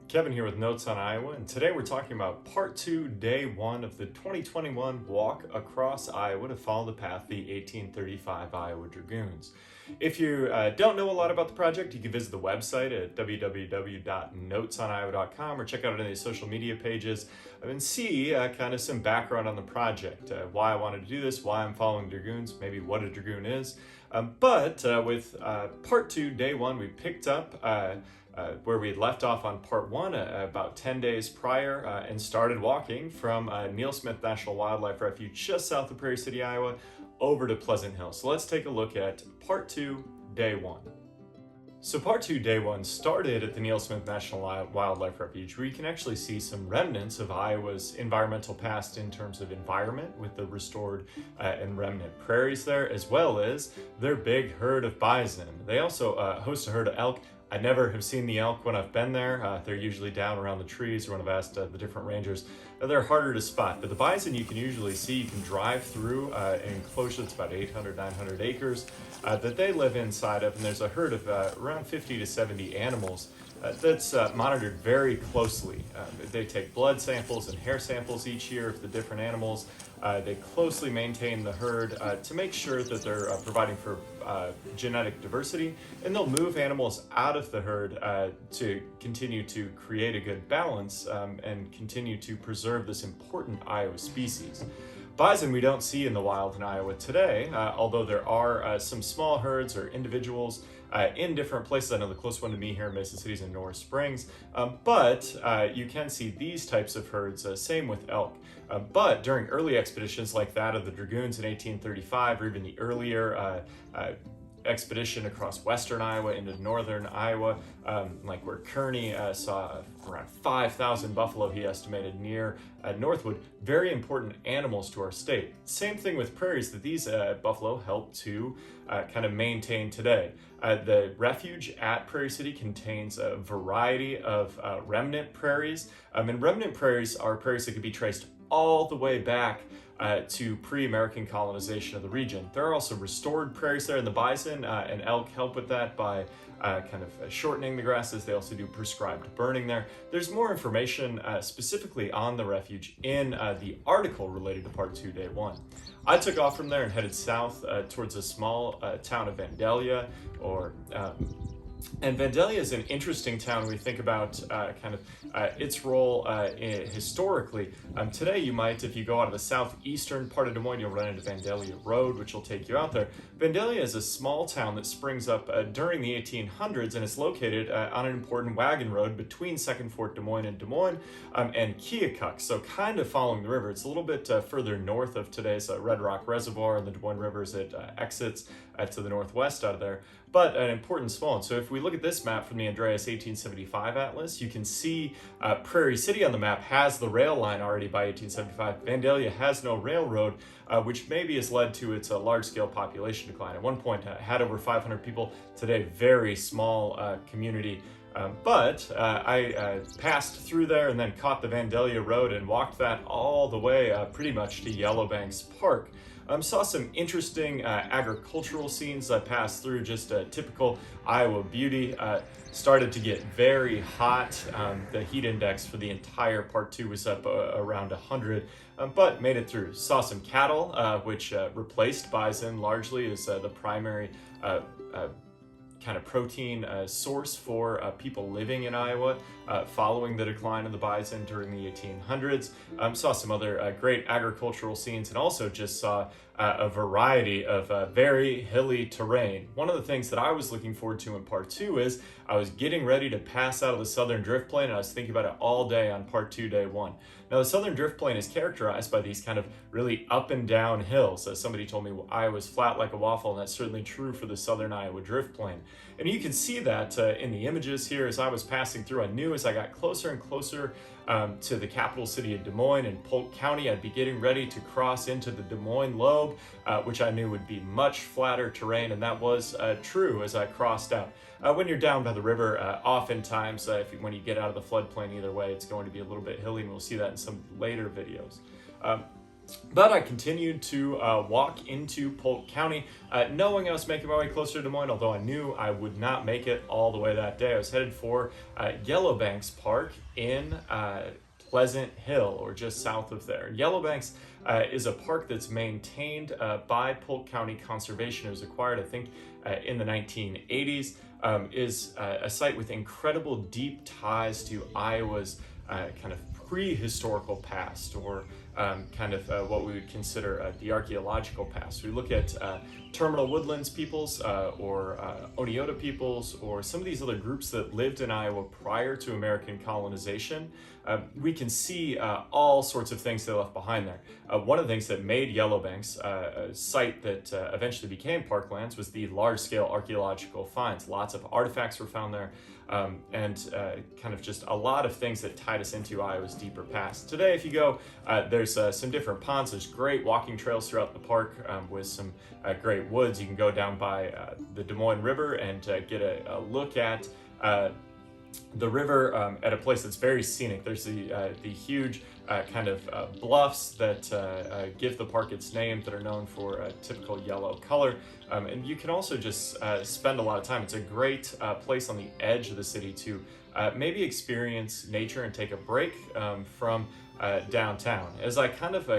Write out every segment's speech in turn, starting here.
Kevin here with Notes on Iowa, and today we're talking about part 2, day 1 of the 2021 Walk Across Iowa to Follow the Path of the 1835 Iowa Dragoons. If you don't know a lot about the project, you can visit the website at www.notesoniowa.com or check out any of the social media pages and see kind of some background on the project, why I wanted to do this, why I'm following dragoons, maybe what a dragoon is. But with part 2, day 1, we picked up where we had left off on part 1 about 10 days prior and started walking from Neil Smith National Wildlife Refuge just south of Prairie City, Iowa, over to Pleasant Hill. So let's take a look at part 2, day 1. So part 2, day 1 started at the Neil Smith National Wildlife Refuge, where you can actually see some remnants of Iowa's environmental past in terms of environment with the restored and remnant prairies there, as well as their big herd of bison. They also host a herd of elk. I never have seen the elk when I've been there. They're usually down around the trees, or when I've asked the different rangers. They're harder to spot, but the bison you can usually see. You can drive through an enclosure that's about 800, 900 acres that they live inside of, and there's a herd of around 50 to 70 animals that's monitored very closely. They take blood samples and hair samples each year of the different animals. They closely maintain the herd to make sure that they're providing for genetic diversity, and they'll move animals out of the herd to continue to create a good balance and continue to preserve this important Iowa species. Bison we don't see in the wild in Iowa today, although there are some small herds or individuals in different places. I know the close one to me here in Mason City is in Norris Springs, but you can see these types of herds, same with elk. But during early expeditions like that of the Dragoons in 1835, or even the earlier expedition across western Iowa into northern Iowa, like where Kearney saw around 5,000 buffalo, he estimated, near Northwood. Very important animals to our state. Same thing with prairies that these buffalo help to kind of maintain today. The refuge at Prairie City contains a variety of remnant prairies, and remnant prairies are prairies that could be traced all the way back to pre-American colonization of the region. There are also restored prairies there, and the bison and elk help with that by kind of shortening the grasses. They also do prescribed burning there. There's more information specifically on the refuge in the article related to part 2, day 1. I took off from there and headed south towards a small town of Vandalia, and Vandalia is an interesting town when we think about its role historically. Today you might, if you go out of the southeastern part of Des Moines, you'll run into Vandalia Road, which will take you out there. Vandalia is a small town that springs up during the 1800s, and it's located on an important wagon road between Second Fort Des Moines and Keokuk, so kind of following the river. It's a little bit further north of today's Red Rock Reservoir and the Des Moines River as it exits to the northwest out of there, but an important small one. So if we look at this map from the Andreas 1875 Atlas, you can see Prairie City on the map has the rail line already by 1875. Vandalia has no railroad, which maybe has led to its large-scale population decline. At one point, had over 500 people. Today, very small community. But I passed through there and then caught the Vandalia Road and walked that all the way pretty much to Yellowbanks Park. Saw some interesting agricultural scenes. I passed through just a typical Iowa beauty. Started to get very hot. The heat index for the entire part 2 was up around 100, but made it through. Saw some cattle, which replaced bison largely as the primary kind of protein source for people living in Iowa following the decline of the bison during the 1800s. Saw some other great agricultural scenes, and also just saw a variety of very hilly terrain. One of the things that I was looking forward to in part 2 is I was getting ready to pass out of the Southern Drift Plain, and I was thinking about it all day on part 2, day 1. Now, the Southern Drift Plain is characterized by these kind of really up and down hills. As somebody told me, Iowa's flat like a waffle, and that's certainly true for the Southern Iowa Drift Plain. And you can see that in the images here as I was passing through. I knew as I got closer and closer to the capital city of Des Moines and Polk County, I'd be getting ready to cross into the Des Moines Lobe, which I knew would be much flatter terrain, and that was true as I crossed out. When you're down by the river, oftentimes when you get out of the floodplain, either way, it's going to be a little bit hilly, and we'll see that in some later videos. But I continued to walk into Polk County, knowing I was making my way closer to Des Moines, although I knew I would not make it all the way that day. I was headed for Yellowbanks Park in Pleasant Hill, or just south of there. Yellowbanks is a park that's maintained by Polk County Conservation. It was acquired, I think, in the 1980s. Is a site with incredible deep ties to Iowa's kind of prehistorical past, or what we would consider the archaeological past. We look at terminal woodlands peoples or Oneota peoples, or some of these other groups that lived in Iowa prior to American colonization. We can see all sorts of things they left behind there. One of the things that made Yellowbanks a site that eventually became parklands was the large-scale archaeological finds. Lots of artifacts were found there, and kind of just a lot of things that tied us into Iowa's deeper past. Today, if you go, there's some different ponds. There's great walking trails throughout the park with some great woods. You can go down by the Des Moines River and get a look at the river at a place that's very scenic. There's the huge bluffs that give the park its name, that are known for a typical yellow color. And you can also just spend a lot of time. It's a great place on the edge of the city to maybe experience nature and take a break from downtown. As I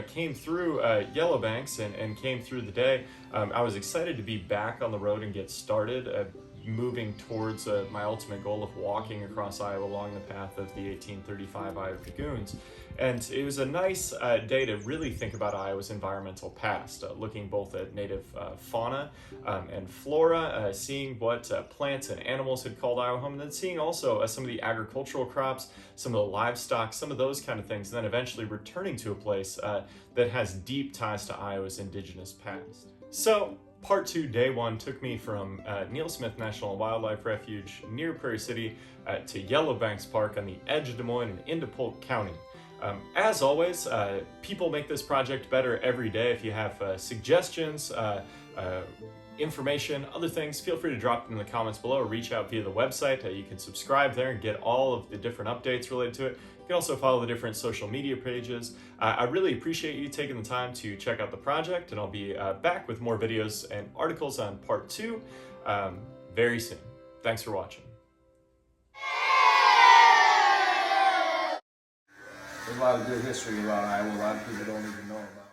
came through Yellowbanks and came through the day, I was excited to be back on the road and get started moving towards my ultimate goal of walking across Iowa along the path of the 1835 Iowa Dragoons. And it was a nice day to really think about Iowa's environmental past, looking both at native fauna and flora, seeing what plants and animals had called Iowa home, and then seeing also some of the agricultural crops, some of the livestock, some of those kind of things, and then eventually returning to a place that has deep ties to Iowa's indigenous past. So, Part 2, Day 1, took me from Neil Smith National Wildlife Refuge near Prairie City to Yellowbanks Park on the edge of Des Moines and into Polk County. As always, people make this project better every day. If you have suggestions, information, other things, feel free to drop them in the comments below or reach out via the website. You can subscribe there and get all of the different updates related to it. You can also follow the different social media pages. I really appreciate you taking the time to check out the project, and I'll be back with more videos and articles on part 2 very soon. Thanks for watching. There's a lot of good history about Iowa. A lot of people don't even know about it.